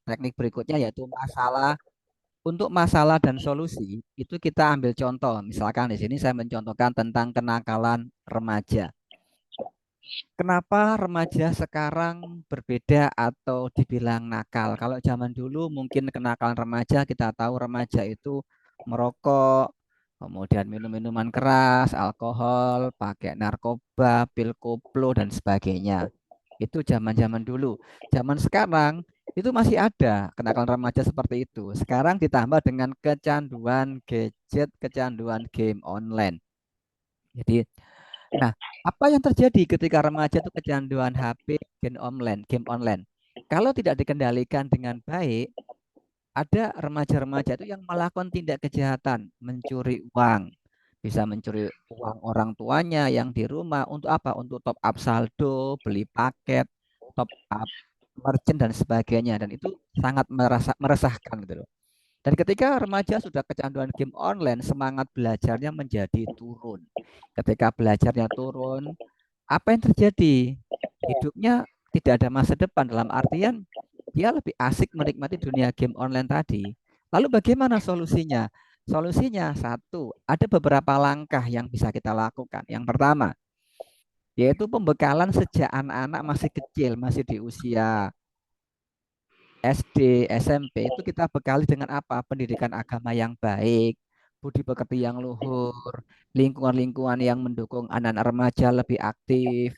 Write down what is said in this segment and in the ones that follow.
Teknik berikutnya yaitu masalah. Untuk masalah dan solusi itu kita ambil contoh. Misalkan di sini saya mencontohkan tentang kenakalan remaja. Kenapa remaja sekarang berbeda atau dibilang nakal? Kalau zaman dulu mungkin kenakalan remaja kita tahu remaja itu merokok, kemudian minum minuman keras, alkohol, pakai narkoba, pil koplo dan sebagainya. Itu zaman-zaman dulu. Zaman sekarang itu masih ada kenakalan remaja seperti itu. Sekarang ditambah dengan kecanduan gadget, kecanduan game online. Jadi, nah, apa yang terjadi ketika remaja itu kecanduan HP, game online? Kalau tidak dikendalikan dengan baik, ada remaja-remaja itu yang melakukan tindak kejahatan, mencuri uang, bisa mencuri uang orang tuanya yang di rumah untuk apa? Untuk top up saldo, beli paket, top up merchant dan sebagainya. Dan itu sangat meresahkan gitu loh. Dan ketika remaja sudah kecanduan game online, semangat belajarnya menjadi turun. Ketika belajarnya turun, apa yang terjadi? Hidupnya tidak ada masa depan dalam artian dia lebih asik menikmati dunia game online tadi. Lalu bagaimana solusinya? Solusinya satu, ada beberapa langkah yang bisa kita lakukan. Yang pertama, yaitu pembekalan sejak anak-anak masih kecil, masih di usia SD, SMP itu kita bekali dengan apa? Pendidikan agama yang baik, budi pekerti yang luhur, lingkungan-lingkungan yang mendukung anak-anak remaja lebih aktif,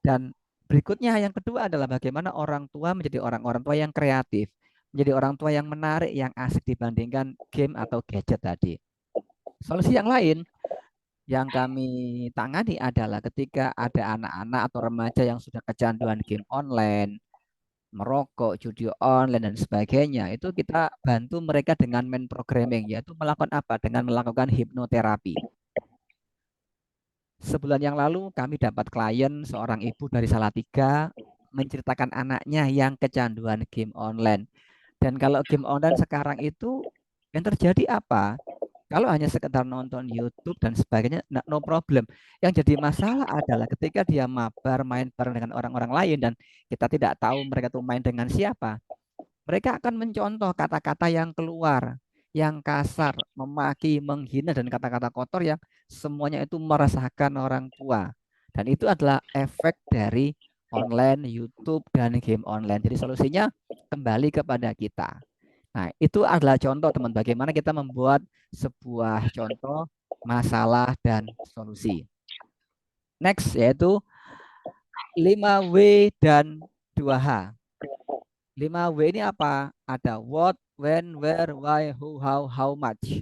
dan berikutnya yang kedua adalah bagaimana orang tua menjadi orang-orang tua yang kreatif, menjadi orang tua yang menarik, yang asik dibandingkan game atau gadget tadi. Solusi yang lain yang kami tangani adalah ketika ada anak-anak atau remaja yang sudah kecanduan game online, merokok, judi online dan sebagainya, itu kita bantu mereka dengan main programming, yaitu melakukan apa? Dengan melakukan hipnoterapi. Sebulan yang lalu kami dapat klien seorang ibu dari Salatiga menceritakan anaknya yang kecanduan game online. Dan kalau game online sekarang itu yang terjadi apa? Kalau hanya sekedar nonton YouTube dan sebagainya, no problem. Yang jadi masalah adalah ketika dia mabar main bareng dengan orang-orang lain dan kita tidak tahu mereka tuh main dengan siapa. Mereka akan mencontoh kata-kata yang keluar, yang kasar, memaki, menghina, dan kata-kata kotor yang semuanya itu meresahkan orang tua. Dan itu adalah efek dari online, YouTube, dan game online. Jadi solusinya kembali kepada kita. Nah, itu adalah contoh teman bagaimana kita membuat sebuah contoh masalah dan solusi. Next yaitu 5W dan 2H. 5W ini apa? Ada what, when, where, why, who, how much.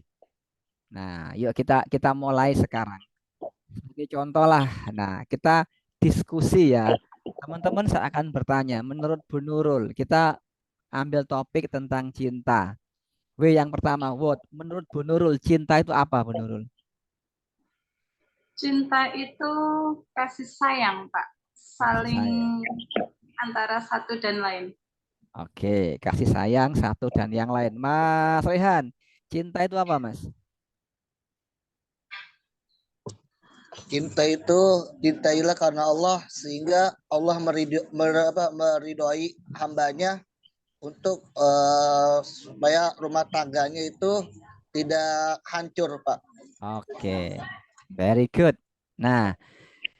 Nah, yuk kita mulai sekarang. Sebagai contoh lah. Nah, kita diskusi ya. Teman-teman saya akan bertanya, menurut Bu Nurul, kita ambil topik tentang cinta. W yang pertama, what? Menurut Bu Nurul, cinta itu apa, Bu Nurul? Cinta itu kasih sayang, Pak. Kasih Saling sayang. antara satu dan lain. Oke, kasih sayang satu dan yang lain. Mas Rehan, cinta itu apa, Mas? Cinta itu cintailah karena Allah sehingga Allah meridhoi hambanya untuk supaya rumah tangganya itu tidak hancur, Pak. Oke, very good. Nah,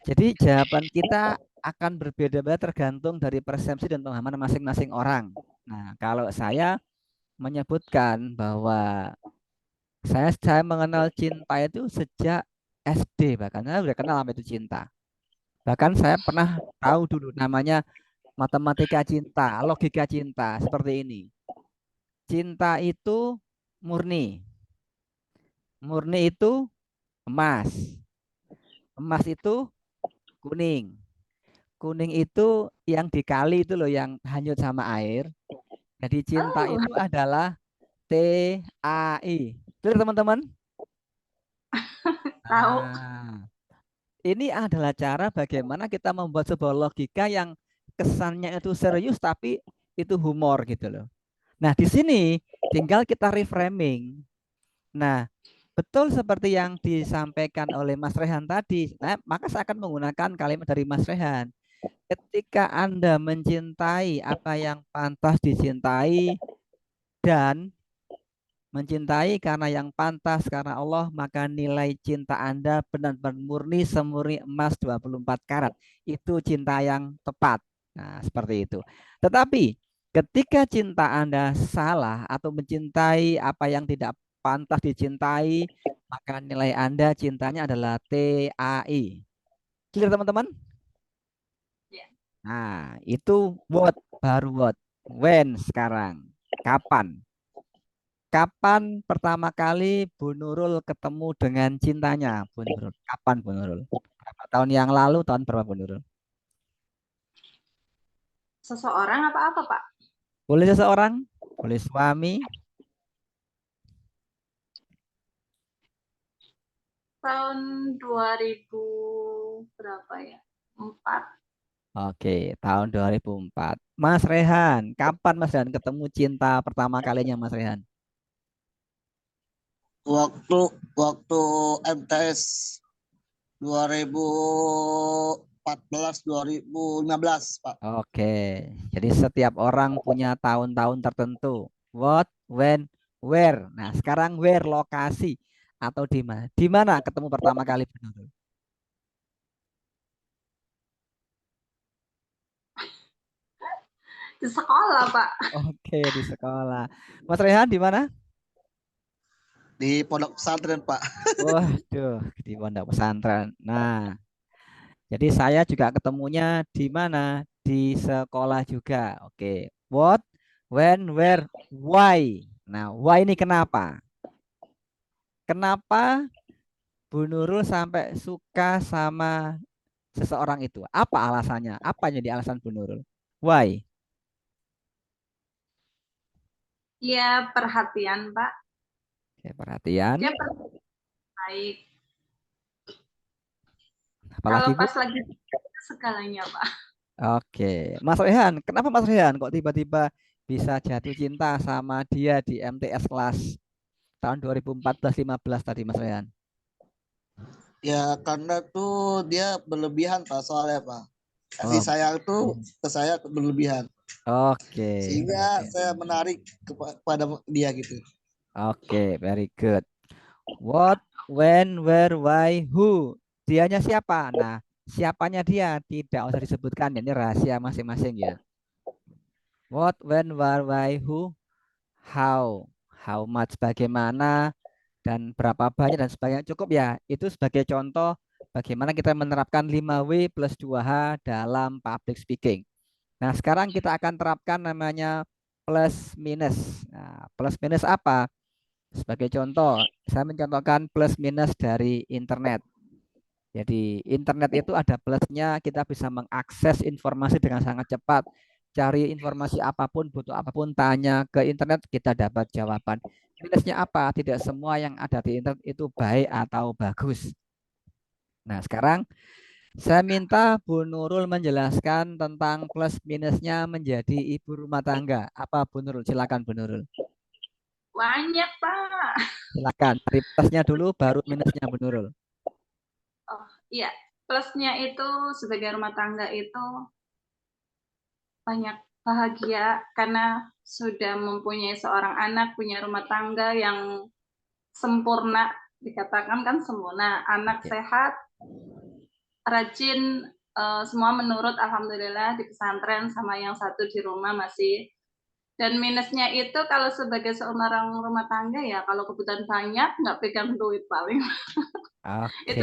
jadi jawaban kita akan berbeda-beda tergantung dari persepsi dan pemahaman masing-masing orang. Nah, kalau saya menyebutkan bahwa saya mengenal cinta itu sejak SD, bahkan saya udah kenal apa itu cinta. Bahkan saya pernah tahu dulu namanya matematika cinta, logika cinta seperti ini. Cinta itu murni. Murni itu emas. Emas itu kuning. Kuning itu yang dikali itu loh yang hanyut sama air. Jadi cinta Oh, itu adalah TAI. Betul teman-teman? tahu. Nah, ini adalah cara bagaimana kita membuat sebuah logika yang kesannya itu serius tapi itu humor gitu loh. Nah, di sini tinggal kita reframing. Nah, betul seperti yang disampaikan oleh Mas Rehan tadi. Nah, maka saya akan menggunakan kalimat dari Mas Rehan. Ketika Anda mencintai apa yang pantas dicintai dan mencintai karena yang pantas karena Allah, maka nilai cinta Anda benar-benar murni semurni emas 24 karat. Itu cinta yang tepat. Nah, seperti itu. Tetapi ketika cinta Anda salah atau mencintai apa yang tidak pantas dicintai, maka nilai Anda cintanya adalah TAI. Clear teman-teman? Ya. Nah, itu what baru what. When sekarang. Kapan? Kapan pertama kali Bu Nurul ketemu dengan cintanya, Bu Nurul? Kapan Bu Nurul? Berapa tahun yang lalu, tahun berapa Bu Nurul? Seseorang apa Pak? Boleh seseorang, boleh suami, Tahun 2000 berapa ya? 4. oke, tahun 2004. Mas Rehan, kapan Mas Rehan ketemu cinta pertama kalinya Mas Rehan? Waktu waktu MTS 2014 2015 Pak. Oke, jadi setiap orang punya tahun-tahun tertentu. What, when, where. Nah, sekarang where, lokasi atau di mana? Di mana ketemu pertama kali Bu Nurul? Di sekolah Pak. Oke, di sekolah. Mas Rehan di mana? Di pondok pesantren Pak. Waduh, di pondok pesantren. Nah, jadi saya juga ketemunya di mana? Di sekolah juga. Oke. What, when, where, why. Nah, why ini kenapa? Kenapa Bu Nurul sampai suka sama seseorang itu? Apa alasannya? Apa yang jadi alasan Bu Nurul? Why? Ya perhatian Pak. Oke, perhatian. Dia baik. Kalau Apalagi Bu? pas lagi segalanya Pak. Oke, Mas Rehan, kenapa Mas Rehan kok tiba-tiba bisa jatuh cinta sama dia di MTS kelas tahun 2014-15 tadi Mas Rehan? Ya karena tuh dia berlebihan Pak soalnya Pak. Kasih Oh, sayang tuh ke saya berlebihan. oke, Sehingga saya menarik kepada dia gitu. oke, very good. What, when, where, why, who? Dianya siapa? Nah, siapanya dia tidak usah disebutkan, ini rahasia masing-masing ya. What, when, where, why, who, how much, bagaimana, dan berapa banyak dan sebagainya. Cukup ya, itu sebagai contoh bagaimana kita menerapkan 5W plus 2H dalam public speaking. Nah, sekarang kita akan terapkan namanya plus minus. Nah, plus minus apa? Sebagai contoh, saya mencontohkan plus minus dari internet. Jadi internet itu ada plusnya, kita bisa mengakses informasi dengan sangat cepat. Cari informasi apapun, butuh apapun, tanya ke internet, kita dapat jawaban. Minusnya apa? Tidak semua yang ada di internet itu baik atau bagus. Nah, sekarang saya minta Bu Nurul menjelaskan tentang plus minusnya menjadi ibu rumah tangga. Apa Bu Nurul? Silakan Bu Nurul. Banyak Pak. Silakan. Dari plusnya dulu, baru minusnya Bu Nurul. Oh iya, plusnya itu sebagai rumah tangga itu banyak bahagia karena sudah mempunyai seorang anak, punya rumah tangga yang sempurna, dikatakan kan sempurna, anak Oke. sehat, rajin, semua menurut alhamdulillah di pesantren, sama yang satu di rumah masih. Dan minusnya itu kalau sebagai seorang rumah tangga ya kalau kebutuhan banyak nggak pegang duit paling. Oke. Itu